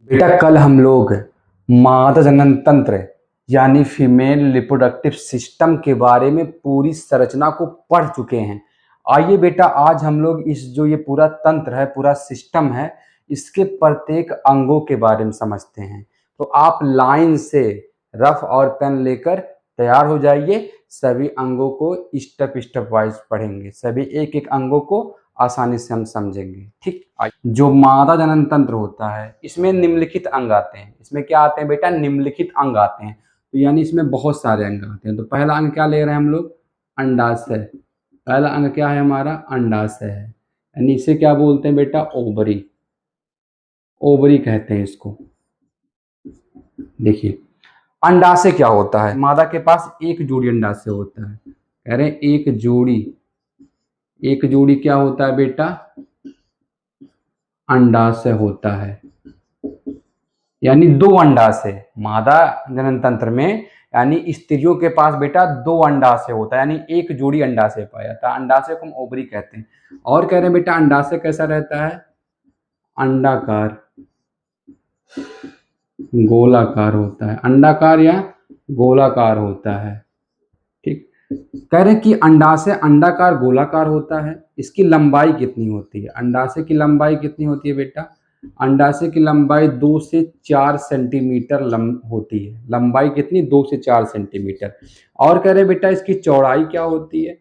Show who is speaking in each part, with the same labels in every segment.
Speaker 1: बेटा कल हम लोग मादा जनन तंत्र यानी फीमेल रिप्रोडक्टिव सिस्टम के बारे में पूरी संरचना को पढ़ चुके हैं। आइए बेटा आज हम लोग इस जो ये पूरा तंत्र है, पूरा सिस्टम है, इसके प्रत्येक अंगों के बारे में समझते हैं। तो आप लाइन से रफ और पेन लेकर तैयार हो जाइए। सभी अंगों को स्टेप स्टेप वाइज पढ़ेंगे, सभी एक एक अंगों को आसानी से हम समझेंगे। ठीक, जो मादा जनन तंत्र होता है इसमें निम्नलिखित अंग आते हैं। इसमें क्या आते हैं बेटा? निम्नलिखित अंग आते हैं। तो यानी इसमें बहुत सारे अंग आते हैं। तो पहला अंग क्या ले रहे हैं हम लोग? अंडाशय। पहला अंग क्या है हमारा? अंडाशय है। यानी इसे क्या बोलते हैं बेटा? ओवरी। ओवरी कहते हैं इसको। देखिए अंडाशय क्या होता है? मादा के पास एक जोड़ी अंडाशय होता है। कह रहे हैं एक जोड़ी क्या होता है बेटा? अंडाशय होता है। यानी दो अंडाशय मादा जनन तंत्र में, यानी स्त्रियों के पास बेटा दो अंडाशय होता है, यानी एक जोड़ी अंडाशय पाया जाता है। अंडाशय को हम ओवरी कहते हैं। और कह रहे हैं बेटा अंडाशय कैसा रहता है? अंडाकार, गोलाकार होता है। अंडाकार या गोलाकार होता है। ठीक, कह रहे हैं कि अंडाशय अंडाकार गोलाकार होता है। इसकी लंबाई कितनी होती है? अंडाशय की लंबाई कितनी होती है बेटा? अंडाशय की लंबाई 2 से 4 सेंटीमीटर होती है। लंबाई कितनी? 2 से 4 सेंटीमीटर। और कह रहे हैं बेटा इसकी चौड़ाई क्या होती है?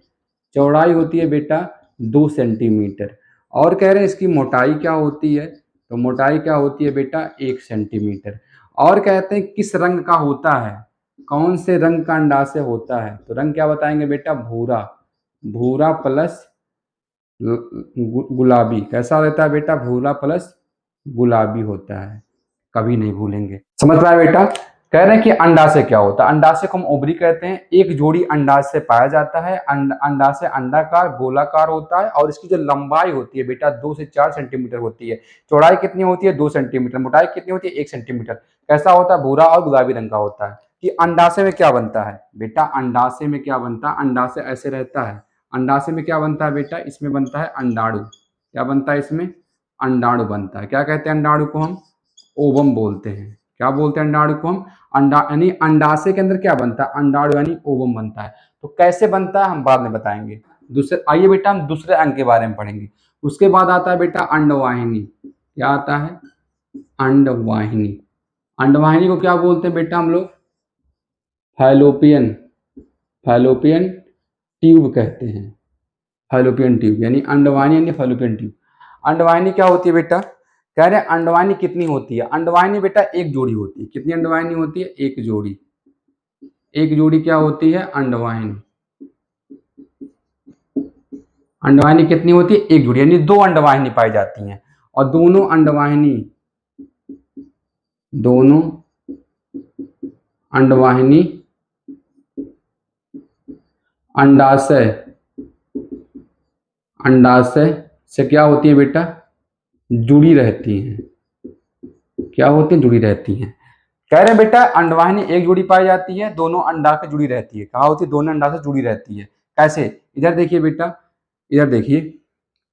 Speaker 1: चौड़ाई होती है बेटा 2 सेंटीमीटर। और कह रहे हैं इसकी मोटाई क्या होती है? तो मोटाई क्या होती है बेटा? 1 सेंटीमीटर। और कहते हैं किस रंग का होता है? कौन से रंग का अंडाशय होता है? तो रंग क्या बताएंगे बेटा? भूरा। भूरा प्लस गुलाबी। कैसा रहता है बेटा? भूरा प्लस गुलाबी होता है। कभी नहीं भूलेंगे। समझ पाए बेटा? कह रहे हैं कि अंडाशय क्या होता है? अंडाशय को हम ओवरी कहते हैं। एक जोड़ी अंडाशय पाया जाता है। अंडाशय अंडाकार गोलाकार होता है और इसकी जो लंबाई होती है बेटा 2 से 4 सेंटीमीटर होती है। चौड़ाई कितनी होती है? 2 सेंटीमीटर। मोटाई कितनी होती है? 1 सेंटीमीटर। कैसा होता है? भूरा और गुलाबी रंग का होता है। कि अंडाशय में क्या बनता है बेटा? अंडाशय में क्या बनता है? अंडाशय ऐसे रहता है। अंडाशय में क्या बनता है बेटा? इसमें बनता है अंडाणु। क्या बनता है इसमें? अंडाणु बनता है। क्या कहते हैं अंडाणु को? हम ओवम बोलते हैं। क्या बोलते हैं अंडाणु को? हम अंडा, यानी अंडाशय के अंदर क्या बनता है? अंडाणु यानी ओवम बनता है। तो कैसे बनता है हम बाद में बताएंगे। दूसरे आइए बेटा हम दूसरे अंग के बारे में पढ़ेंगे। उसके बाद आता है बेटा अंडवाहिनी। क्या आता है? अंडवाहिनी। अंडवाहिनी को क्या बोलते हैं बेटा हम लोग? फैलोपियन ट्यूब कहते हैं। फैलोपियन ट्यूब यानी अंडवाहिनी यानी फैलोपियन ट्यूब। अंडवाहिनी क्या होती है बेटा? कह रहे हैं अंडवाहिनी कितनी होती है? अंडवाहिनी बेटा एक जोड़ी होती है। कितनी अंडवाहिनी होती है? एक जोड़ी। एक जोड़ी क्या होती है? अंडवाहिनी। अंडवाहिनी कितनी होती है? एक जोड़ी, यानी दो अंडवाहिनी पाई जाती हैं। और दोनों अंडवाहिनी अंडाशय से क्या होती है बेटा? जुड़ी रहती हैं। क्या होती है? जुड़ी रहती हैं। कह रहे हैं बेटा अंडवाहिनी एक जोड़ी पाई जाती है, दोनों अंडा से जुड़ी रहती है। कहा होती है? दोनों अंडा से जुड़ी रहती है। कैसे? इधर देखिए बेटा, इधर देखिए,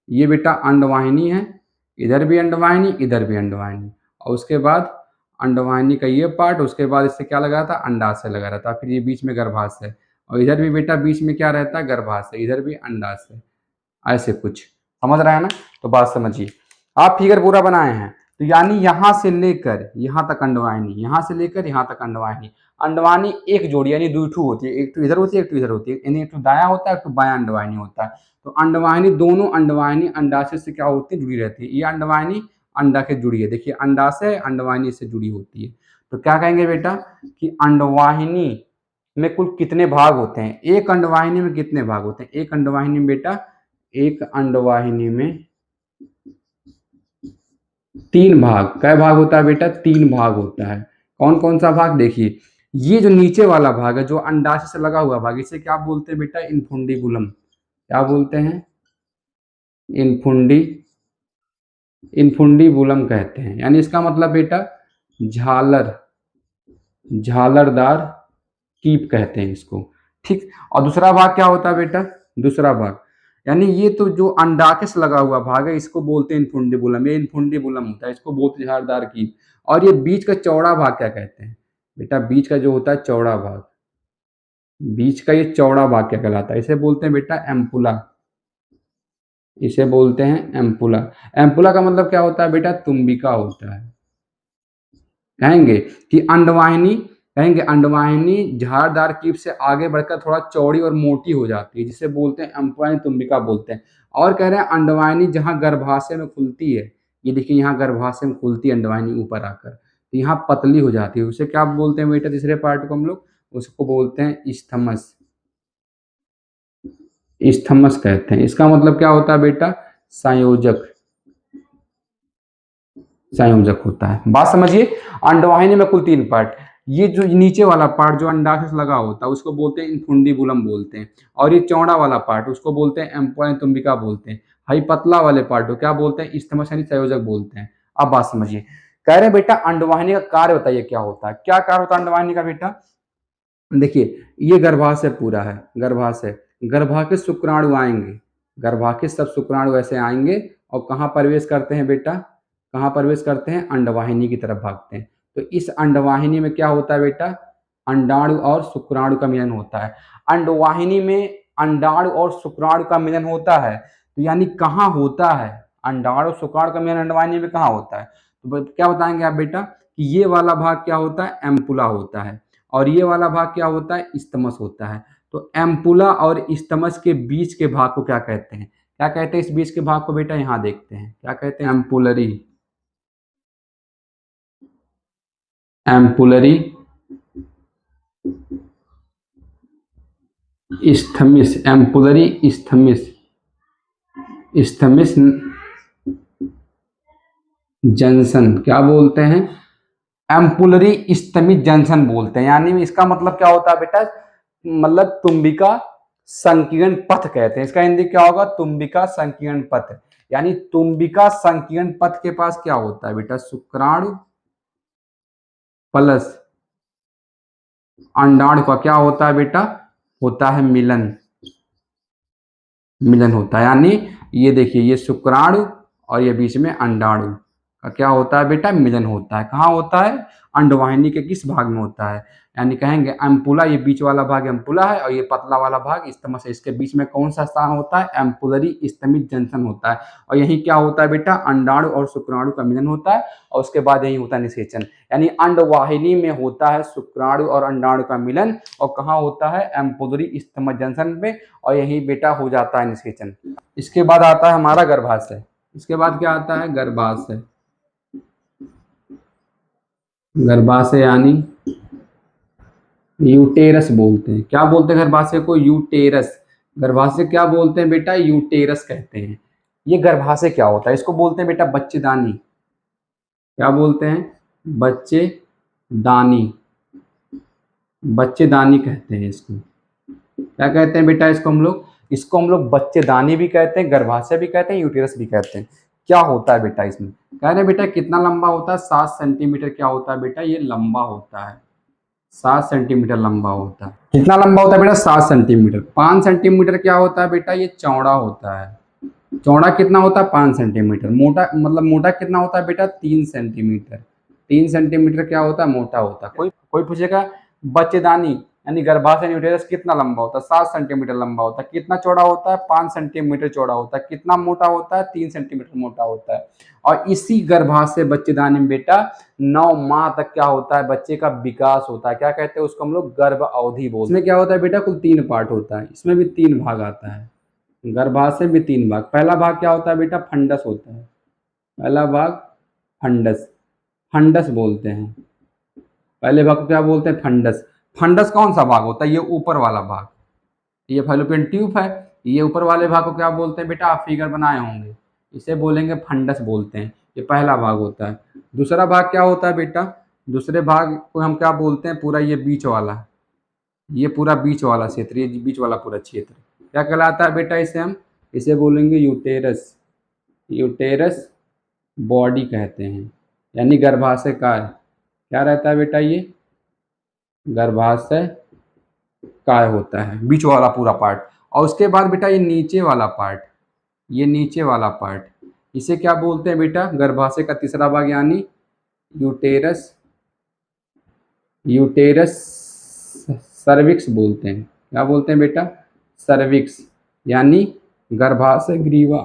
Speaker 1: ये बेटा अंडवाहिनी है। इधर भी अंडवाहिनी, इधर भी अंडवाहिनी। और उसके बाद अंडवाहिनी का ये पार्ट, उसके बाद इससे क्या लगा था? अंडाशय लगा रहता है। फिर ये बीच में गर्भाशय। और इधर भी बेटा बीच में क्या रहता है? गर्भाशय। इधर भी अंडाशय। ऐसे कुछ समझ रहे हैं ना? तो बात समझिए। आप फिगर पूरा बनाए हैं। तो यानी यहां से लेकर यहां तक अंडवाहिनी, यहां से लेकर यहां तक अंडवाहिनी। अंडवाहिनी एक जोड़ी यानी दो ठू होती है। एक तो इधर होती है, एक तो इधर होती है। यानी एक तो दायां होता है, एक तो बायां अंडवाहिनी होता है। तो अंडवाहिनी, दोनों अंडवाहिनी अंडाशय से क्या होती है? जुड़ी रहती है। ये अंडवाहिनी अंडा के जुड़ी है। देखिए अंडाशय अंडवाहिनी से जुड़ी होती है। तो क्या कहेंगे बेटा कि अंडवाहिनी में कुल कितने भाग होते हैं? एक अंडवाहिनी में कितने भाग होते हैं? एक अंडवाहिनी में बेटा, एक अंडवाहिनी में 3 भाग। कै भाग होता है बेटा? 3 भाग होता है। कौन कौन सा भाग? देखिए ये जो नीचे वाला भाग है, जो अंडाशय से लगा हुआ भाग, इसे क्या बोलते हैं बेटा? इनफुंडिबुलम। क्या बोलते हैं? इनफुंडिबुलम कहते हैं। यानी इसका मतलब बेटा झालरदार कीप कहते हैं इसको। ठीक। और दूसरा भाग क्या होता है बेटा? दूसरा भाग यानी ये तो जो अंडाशय से लगा हुआ भाग है, इसको बोलते हैं इनफुंडिबुलम। ये इनफुंडिबुलम होता है, इसको बोलते हैं झालरदार कीप। और ये बीच का चौड़ा भाग क्या कहते हैं बेटा? बीच का जो होता है चौड़ा भाग, बीच का ये चौड़ा भाग क्या कहलाता है? इसे बोलते हैं बेटा एम्पुला। इसे बोलते हैं एम्पुला। एम्पुला का मतलब क्या होता है बेटा? तुम्बिका होता है। कहेंगे कि अंडवाहिनी, कहेंगे अंडवाहिनी झाड़दार कीप से आगे बढ़कर थोड़ा चौड़ी और मोटी हो जाती है, जिसे बोलते हैं एम्पुला तुम्बिका बोलते हैं। और कह रहे हैं अंडवाहिनी जहाँ गर्भाशय में खुलती है, ये देखिए यहाँ गर्भाशय में खुलती है अंडवाहिनी ऊपर आकर, तो यहाँ पतली हो जाती है, उसे क्या बोलते हैं बेटा? तीसरे पार्ट को हम लोग उसको बोलते हैं इस्थमस। इस्थमस कहते हैं। इसका मतलब क्या होता है बेटा? संयोजक। संयोजक होता है। बात समझिए। अंडवाहिनी में कुल 3 पार्ट, ये जो नीचे वाला पार्ट जो अंडाशय से लगा होता है उसको बोलते हैं इनफुंडिबुलम बोलते हैं, और ये चौड़ा वाला पार्ट उसको बोलते हैं एम्पुला तुम्बिका बोलते हैं। हाई पतला वाले पार्ट को क्या बोलते हैं? इस्थमस यानी संयोजक बोलते हैं। अब बात समझिए। कह रहे हैं बेटा अंडवाहिनी का कार्य बताइए क्या होता है? क्या कार्य होता है अंडवाहिनी का बेटा? देखिए ये गर्भाशय पूरा है, गर्भाशय, गर्भाशय शुक्राणु आएंगे, गर्भाशय सब शुक्राणु ऐसे आएंगे और कहाँ प्रवेश करते हैं बेटा? कहाँ प्रवेश करते हैं? अंडवाहिनी की तरफ भागते हैं। तो इस अंडवाहिनी में क्या होता है बेटा? अंडाणु और शुक्राणु का मिलन होता है। अंडवाहिनी में अंडाणु और शुक्राणु का मिलन होता है, तो यानी कहाँ होता है? अंडाणु और शुक्राणु का मिलन अंडवाहिनी में कहाँ होता है? तो क्या बताएंगे आप बेटा कि ये वाला भाग क्या होता है? एम्पुला होता है, और ये वाला भाग क्या होता है? इस्थमस होता है। तो एम्पुला और इस्थमस के बीच के भाग को क्या कहते हैं? क्या कहते हैं इस बीच के भाग को बेटा? यहाँ देखते हैं क्या कहते हैं? एम्पुलरी। एम्पुलरी इस्थमिस, एम्पुलरी इस्थमिस, इस्थमिस जंक्शन क्या बोलते हैं? एम्पुलरी इस्थमिस जंक्शन बोलते हैं। यानी इसका मतलब क्या होता है बेटा? मतलब तुम्बिका संकीर्ण पथ कहते हैं। इसका हिंदी क्या होगा? तुम्बिका संकीर्ण पथ। यानी तुम्बिका संकीर्ण पथ के पास क्या होता है बेटा? शुक्राणु प्लस अंडाणु का क्या होता है बेटा? होता है मिलन। मिलन होता है। यानी ये देखिए ये शुक्राणु और ये बीच में अंडाणु का क्या होता है बेटा? मिलन होता है। कहाँ होता है? अंडवाहिनी के किस भाग में होता है? यानी कहेंगे एम्पुला, ये बीच वाला भाग एम्पुला है और ये पतला वाला भाग इस्थमस है। इसके बीच में कौन सा स्थान होता है? एम्पुलरी इस्थमिस जंक्शन होता है। और यही क्या होता है बेटा? अंडाणु और शुक्राणु का मिलन होता है, और उसके बाद यही होता है निषेचन। यानी अंडवाहिनी में होता है शुक्राणु और अंडाणु का मिलन, और कहाँ होता है? एम्पुलरी इस्थमिस जंक्शन पे, और यही बेटा हो जाता है निषेचन। इसके बाद आता है हमारा गर्भाशय। इसके बाद क्या आता है? गर्भाशय। गर्भाशय यानी यूटेरस बोलते हैं। क्या बोलते हैं गर्भाशय को? यूटेरस। गर्भाशय क्या बोलते हैं बेटा? यूटेरस कहते हैं। ये गर्भाशय क्या होता है? इसको बोलते हैं बेटा बच्चेदानी। क्या बोलते हैं? बच्चेदानी। बच्चेदानी कहते हैं इसको। क्या कहते हैं बेटा इसको हम लोग? इसको हम लोग बच्चेदानी भी कहते हैं, गर्भाशय भी कहते हैं, यूटेरस भी कहते हैं। क्या होता है बेटा इसमें? कह रहे हैं बेटा कितना लंबा होता है? 7 सेंटीमीटर क्या होता है बेटा? ये लंबा होता है। 7 सेंटीमीटर लंबा होता है। कितना लंबा होता है बेटा? 7 सेंटीमीटर। 5 सेंटीमीटर क्या होता है बेटा? ये चौड़ा होता है। चौड़ा कितना होता है? 5 सेंटीमीटर। मोटा मतलब मोटा कितना होता है बेटा? 3 सेंटीमीटर। 3 सेंटीमीटर क्या होता है? मोटा होता है। कोई पूछेगा बच्चेदानी यानी गर्भाशय यूटेरस कितना लंबा होता है? 7 सेंटीमीटर लंबा होता है। कितना चौड़ा होता है? 5 सेंटीमीटर चौड़ा होता है। कितना मोटा होता है? 3 सेंटीमीटर मोटा होता है। और इसी गर्भाशय बच्चेदानी में बेटा 9 माह तक क्या होता है? बच्चे का विकास होता है। क्या कहते हैं उसको हम लोग? गर्भ अवधि बोलते हैं। इसमें क्या होता है बेटा? कुल 3 पार्ट होता है। इसमें भी 3 भाग आता है। गर्भाशय में 3 भाग। पहला भाग क्या होता है बेटा? फंडस होता है। पहला भाग फंडस, फंडस बोलते हैं। पहले भाग को क्या बोलते हैं? फंडस। फंडस कौन सा भाग होता है? ये ऊपर वाला भाग, ये फैलोपियन ट्यूब है। ये ऊपर वाले भाग को क्या बोलते हैं बेटा? आप फिगर बनाए होंगे, इसे बोलेंगे फंडस बोलते हैं। ये पहला भाग होता है। दूसरा भाग क्या होता है बेटा? दूसरे भाग को हम क्या बोलते हैं? पूरा ये बीच वाला, ये पूरा बीच वाला क्षेत्र, ये बीच वाला पूरा क्षेत्र क्या कहलाता है बेटा? इसे बोलेंगे यूटेरस। यूटेरस बॉडी कहते हैं। यानी गर्भाशय काय क्या रहता है बेटा? ये गर्भाशय काय होता है, बीच वाला पूरा पार्ट। और उसके बाद बेटा ये नीचे वाला पार्ट, ये नीचे वाला पार्ट, इसे क्या बोलते हैं बेटा? गर्भाशय का तीसरा भाग यानी यूटेरस, यूटेरस सर्विक्स बोलते हैं। क्या बोलते हैं बेटा? सर्विक्स, यानी गर्भाशय ग्रीवा।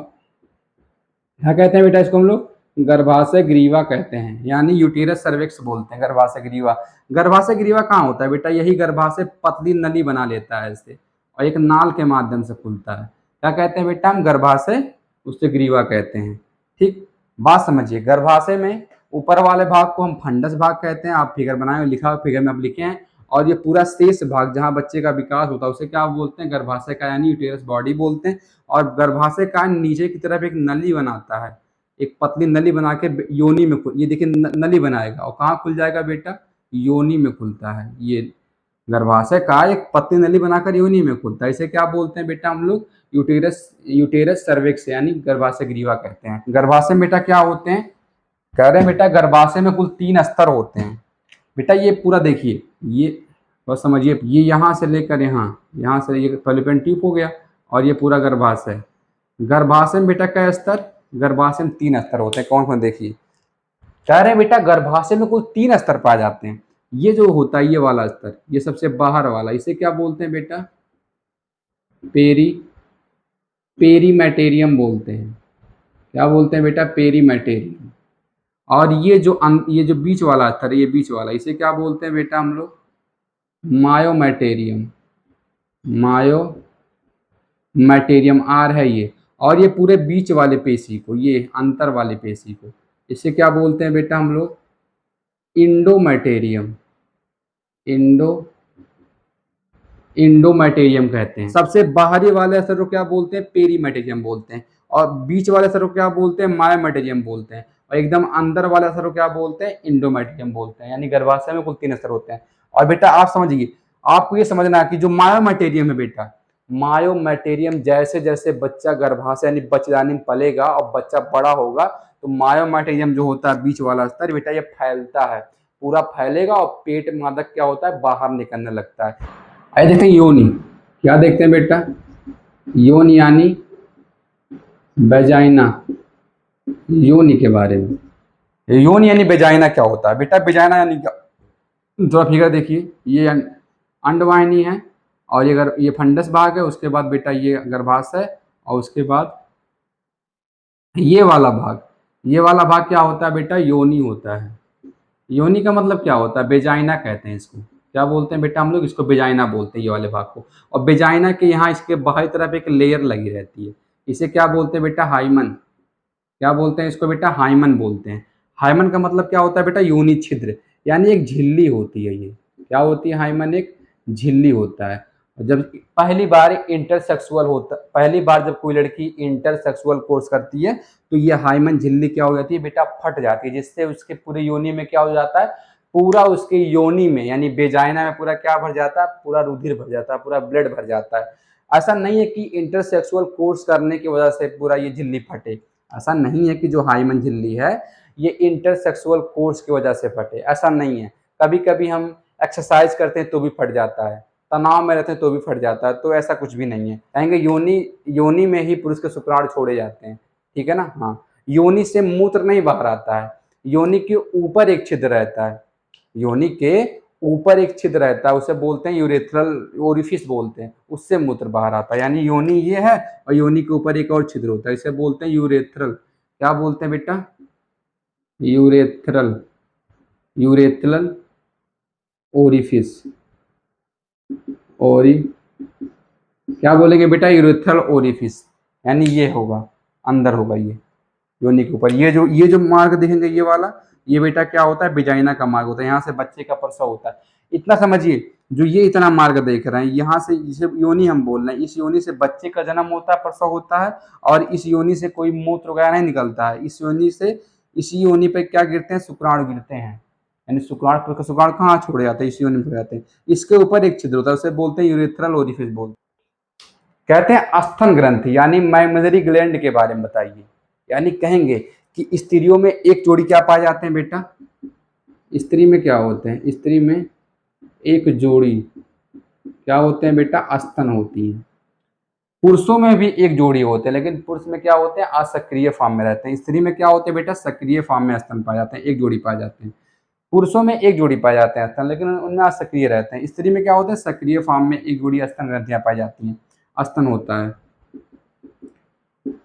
Speaker 1: क्या कहते हैं बेटा इसको हम लोग? गर्भाशय ग्रीवा कहते हैं, यानी यूटेरस सर्विक्स बोलते हैं गर्भाशय ग्रीवा। गर्भाशय ग्रीवा कहाँ होता है बेटा? यही गर्भाशय पतली नली बना लेता है इससे, और एक नाल के माध्यम से खुलता है। क्या कहते हैं बेटा? हम गर्भाशय, उससे ग्रीवा कहते हैं। ठीक, बात समझिए। गर्भाशय में ऊपर वाले भाग को हम फंडस भाग कहते हैं, आप फिगर बनाए लिखा, फिगर में आप लिखे हैं। और ये पूरा शेष भाग जहाँ बच्चे का विकास होता है उसे क्या बोलते हैं? गर्भाशय का, यानी यूटेरस बॉडी बोलते हैं। और गर्भाशय का नीचे की तरफ एक नली बनाता है, एक पतली नली बना के योनि में ये देखिए नली बनाएगा, और कहाँ खुल जाएगा बेटा? योनि में खुलता है। ये गर्भाशय का एक पतली नली बनाकर योनि में खुलता है, इसे क्या बोलते हैं बेटा हम लोग? यूटेरस, यूटेरस सर्विक्स, यानी गर्भाशय ग्रीवा कहते हैं। गर्भाशय में बेटा क्या होते हैं? कह रहे हैं बेटा गर्भाशय में कुल 3 स्तर होते हैं। बेटा ये पूरा देखिए, ये बस समझिए, ये यहाँ से लेकर यहाँ से ये फैलोपियन ट्यूब हो गया, और ये पूरा गर्भाशय। गर्भाशय में बेटा क्या स्तर? गर्भाशय में 3 स्तर होते हैं। कौन कौन? देखिए, कह रहे हैं बेटा गर्भाशय में कुल 3 स्तर पाए जाते हैं। ये जो होता है, ये वाला स्तर, ये सबसे बाहर वाला, इसे क्या बोलते हैं बेटा? पेरी, पेरीमेटेरियम बोलते हैं। क्या बोलते हैं बेटा? पेरीमेटेरियम। और ये जो बीच वाला स्तर है, ये बीच वाला, इसे क्या बोलते हैं बेटा हम लोग? मायोमेटेरियम। मायोमेटेरियम आर है ये। और ये पूरे बीच वाले पेशी को, ये अंतर वाले पेशी को, इसे क्या बोलते हैं बेटा हम लोग? इंडोमेटेरियम। इंडोमेटेरियम कहते हैं। सबसे बाहरी वाले स्तर को क्या बोलते हैं? पेरीमेटेरियम बोलते हैं। और बीच वाले स्तर को क्या बोलते हैं? मायोमेटेरियम बोलते हैं। और एकदम अंदर वाले स्तर को क्या बोलते हैं? इंडोमेटेरियम बोलते हैं। यानी गर्भाशय में कुल 3 स्तर होते हैं। और बेटा आप समझिए, आपको ये समझना है कि जो मायोमेटेरियम है बेटा, मायोमेटेरियम जैसे जैसे बच्चा गर्भाशय यानी बच्चादानी में पलेगा और बच्चा बड़ा होगा, तो मायोमेटेरियम जो होता है बीच वाला स्तर बेटा, ये फैलता है, पूरा फैलेगा, और पेट मादक क्या होता है? बाहर निकलने लगता है। आइए देखते हैं योनि। क्या देखते हैं बेटा? योनि यानी वेजाइना। योनि के बारे में, योनि यानी वेजाइना क्या होता है बेटा? वेजाइना यानी क्या? जो फिगर देखिए, ये अंडवाहिनी है, और ये फंडस भाग है, उसके बाद बेटा ये गर्भाशय, और उसके बाद ये वाला भाग, ये वाला भाग क्या होता है बेटा? योनि होता है। योनि का मतलब क्या होता है? वेजाइना कहते हैं इसको। क्या बोलते हैं बेटा हम लोग? इसको वेजाइना बोलते हैं, ये वाले भाग को। और वेजाइना के यहाँ इसके बाहरी तरफ एक लेयर लगी रहती है, इसे क्या बोलते हैं बेटा? हाइमन। क्या बोलते हैं इसको बेटा? हाइमन बोलते हैं। हाइमन का मतलब क्या होता है बेटा? योनि छिद्र, यानी एक झिल्ली होती है ये। क्या होती है? हाइमन एक झिल्ली होता है। और जब पहली बार इंटरसेक्सुअल होता, पहली बार जब कोई लड़की इंटरसेक्सुअल कोर्स करती है, तो ये हाइमन झिल्ली क्या हो जाती है बेटा? फट जाती है, जिससे उसके पूरे योनि में क्या हो जाता है? पूरा उसके योनि में यानी वेजाइना में पूरा क्या भर जाता है? पूरा रुधिर भर जाता है, पूरा ब्लड भर जाता है। ऐसा नहीं है कि इंटरसेक्सुअल कोर्स करने की वजह से पूरा ये झिल्ली फटे। ऐसा नहीं है कि जो हाइमन झिल्ली है ये इंटरसेक्सुअल कोर्स की वजह से फटे, ऐसा नहीं है। कभी कभी हम एक्सरसाइज करते हैं तो भी फट जाता है, तनाव में रहते हैं तो भी फट जाता है, तो ऐसा कुछ भी नहीं है। कहेंगे योनि में ही पुरुष के शुक्राणु छोड़े जाते हैं, ठीक है ना? हाँ, योनि से मूत्र नहीं बाहर आता है, योनि के ऊपर एक छिद्र रहता है, योनि के ऊपर एक छिद्र रहता है, उसे बोलते हैं यूरेथ्रल ओरिफिस बोलते हैं, उससे मूत्र बाहर आता है। यानी योनि ये है, और योनि के ऊपर एक और छिद्र होता है, इसे बोलते हैं यूरेथ्रल। क्या बोलते हैं बेटा? यूरेथ्रल, यूरेथ्रल ओरिफिस, ओरी क्या बोलेंगे बेटा? यूरेथ्रल ओरिफिस, यानी ये होगा, अंदर होगा ये योनि के ऊपर। ये जो मार्ग देखेंगे ये वाला, ये बेटा क्या होता है? वेजाइना का मार्ग होता है, यहाँ से बच्चे का प्रसव होता है। इतना समझिए, जो ये इतना मार्ग देख रहे हैं, यहाँ से जिसे योनि हम बोल रहे हैं, इस योनि से बच्चे का जन्म होता है, प्रसव होता है, और इस योनि से कोई मूत्र वगैरह नहीं निकलता है। इस योनि से, इसी योनि पे क्या गिरते हैं? शुक्राणु गिरते हैं, यानी शुक्राणु कहाँ छोड़े जाते हैं? इस योनि में जाते हैं। इसके ऊपर एक छिद्र होता है, उसे बोलते हैं यूरेथ्रल ओरिफिस बोलते हैं। कहते हैं स्तन ग्रंथि यानी मैमरी ग्लैंड के बारे में बताइए। यानी कहेंगे कि स्त्रियों में एक जोड़ी क्या पाए जाते हैं बेटा? स्त्री में क्या होते हैं? स्त्री में एक जोड़ी क्या होते हैं बेटा? स्तन होती है। पुरुषों में भी एक जोड़ी होते हैं, लेकिन पुरुष में क्या होते हैं, असक्रिय फॉर्म में रहते हैं। स्त्री में क्या होते हैं बेटा, सक्रिय फॉर्म में स्तन पाए जाते हैं, एक जोड़ी पाए जाते हैं। पुरुषों में एक जोड़ी पाए जाते हैं स्तन, लेकिन उनमें असक्रिय रहते हैं। स्त्री में क्या होता है, सक्रिय फॉर्म में एक जोड़ी स्तन ग्रंथियां पाई जाती हैं, स्तन होता है।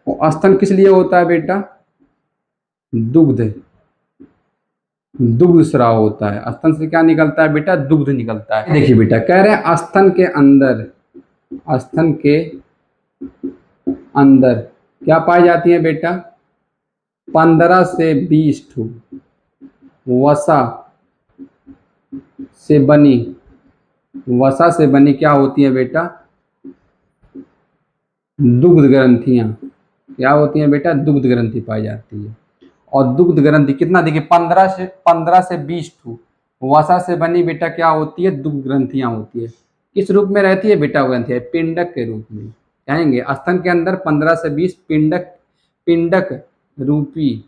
Speaker 1: और स्तन किस लिए होता है बेटा, दुग्ध, दुग्ध स्राव होता है। स्तन से क्या निकलता है बेटा, दुग्ध निकलता है। देखिए बेटा, कह रहे हैं स्तन के अंदर, स्तन के अंदर क्या पाई जाती है बेटा, 15 से 20 ठू वसा से बनी, वसा से बनी क्या होती है बेटा, दुग्ध ग्रंथियां। क्या होती हैं बेटा, दुग्ध ग्रंथि पाई जाती है। और दुग्ध ग्रंथि कितना, देखिए 15 से 20 ठू वसा से बनी बेटा क्या होती है, दुग्ध ग्रंथियां होती है। किस रूप में रहती है बेटा ग्रंथियां, पिंडक के रूप में। कहेंगे स्तन के अंदर 15 से 20 पिंडक, पिंडक रूपी,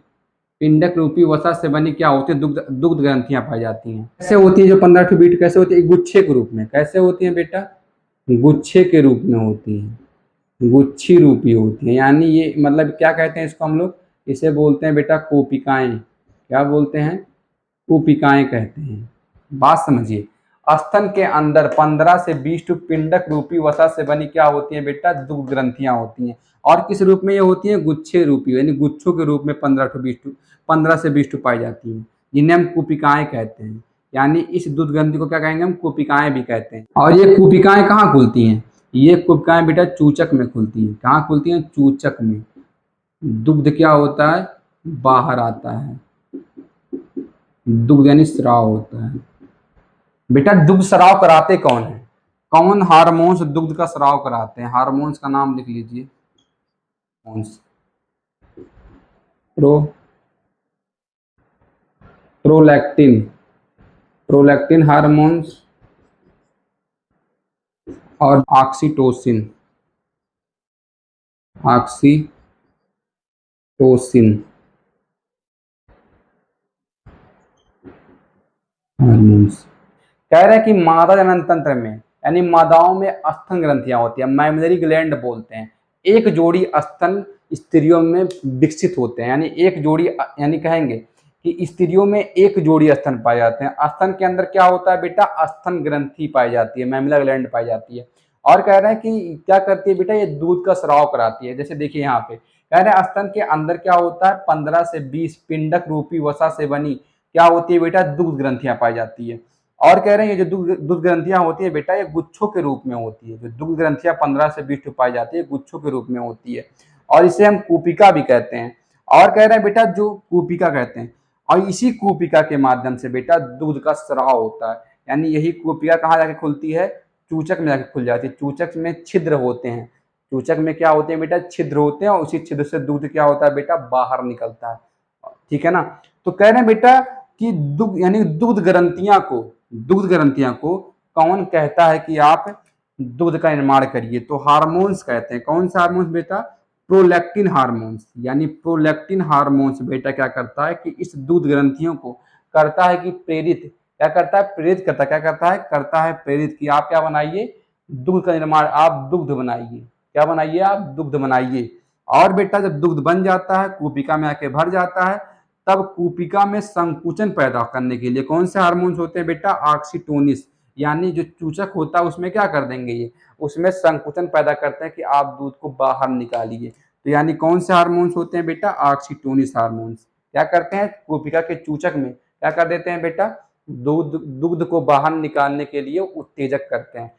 Speaker 1: पिंडक रूपी वसा से बनी क्या होती है, दुग्ध, दुग्ध ग्रंथियां पाई जाती हैं। कैसे होती है जो 15 ठू बीट, कैसे होती है, गुच्छे के रूप में। कैसे होती है बेटा, गुच्छे के रूप में होती है, गुच्छी रूपी होती है। यानी ये मतलब क्या कहते हैं इसको हम लोग, इसे बोलते हैं बेटा कोपिकाएं। क्या बोलते हैं, कोपिकाएं कहते हैं। बात समझिए, स्तन के अंदर 15 से 20 पिंडक रूपी वसा से बनी क्या होती है बेटा, दुग्ध ग्रंथियां होती हैं। और किस रूप में ये होती हैं, गुच्छे रूपी, यानी गुच्छों के रूप में 15 से 20 पाई जाती हैं, जिन्हें हम कुपिकाएं कहते हैं। यानी इस दुग्ध ग्रंथि को क्या कहेंगे हम, कुपिकाएं भी कहते हैं। और ये कुपिकाएं कहाँ खुलती हैं, ये कुपिकाएं बेटा चूचक में खुलती हैं। कहाँ खुलती हैं, चूचक में। दुग्ध क्या होता है, बाहर आता है, दुग्ध यानी स्राव होता है। बेटा दुग्ध स्राव कराते कौन है, कौन हार्मोन्स दुग्ध का स्राव कराते हैं, हार्मोन्स का नाम लिख लीजिए। Hormones, pro prolactin, prolactin hormones और ऑक्सीटोसिन, ऑक्सीटोसिन हार्मोन्स। कह रहे हैं कि मादा जनन तंत्र में, यानी मादाओं में स्तन ग्रंथियां होती है, मैमलरी ग्लैंड बोलते हैं। एक जोड़ी स्तन स्त्रियों में विकसित होते हैं, यानी एक जोड़ी, यानी कहेंगे कि स्त्रियों में एक जोड़ी स्तन पाए जाते हैं। स्तन के अंदर क्या होता है बेटा, स्तन ग्रंथि पाई जाती है, मैमुलर ग्लैंड पाई जाती है। और कह रहे हैं कि क्या करती है बेटा, ये दूध का स्राव कराती है। जैसे देखिए यहाँ पे कह रहे हैं स्तन के अंदर क्या होता है, 15 से 20 पिंडक रूपी वसा से बनी क्या होती है बेटा, दुग्ध ग्रंथियां पाई जाती है। और कह रहे हैं ये जो दुग्ध ग्रंथियां होती है बेटा, ये गुच्छों के रूप में होती है। जो दुग्ध ग्रंथियां 15 से 20 पाई जाती है, गुच्छों के रूप में होती है, और इसे हम कूपिका भी कहते हैं। और कह रहे हैं बेटा जो कूपिका कहते हैं, और इसी कूपिका के माध्यम से बेटा दूध का स्राव होता है। यानी यही कूपिका कहाँ जाके खुलती है, चूचक में जाके खुल जाती है। चूचक में छिद्र होते हैं, चूचक में क्या होते हैं बेटा, छिद्र होते हैं, और उसी छिद्र से दूध क्या होता है बेटा, बाहर निकलता है। ठीक है ना। तो कह रहे हैं बेटा कि दुग्ध, यानी दुग्ध ग्रंथियां को, दुग्ध ग्रंथियां को कौन कहता है कि आप दुग्ध का निर्माण करिए, तो हार्मोन्स कहते हैं। कौन सा हार्मोन्स बेटा, प्रोलैक्टिन हार्मोन्स। यानी प्रोलैक्टिन हार्मोन्स बेटा क्या करता है कि इस दूध ग्रंथियों को करता है कि प्रेरित, क्या करता है, प्रेरित करता है। क्या करता है प्रेरित कि आप क्या बनाइए, दुग्ध का निर्माण, आप दुग्ध बनाइए। क्या बनाइए, आप दुग्ध बनाइए। और बेटा जब दुग्ध बन जाता है, कूपिका में आके भर जाता है, तब कूपिका में संकुचन पैदा करने के लिए कौन से हार्मोन्स होते हैं बेटा, ऑक्सीटोनिस। यानी जो चूचक होता है उसमें क्या कर देंगे, ये उसमें संकुचन पैदा करते हैं कि आप दूध को बाहर निकालिए। तो यानी कौन से हार्मोन्स होते हैं बेटा, ऑक्सीटोनिस हार्मोन्स। क्या करते हैं, कूपिका के चूचक में क्या कर देते हैं बेटा, दूध, दुग्ध को बाहर निकालने के लिए उत्तेजक करते हैं।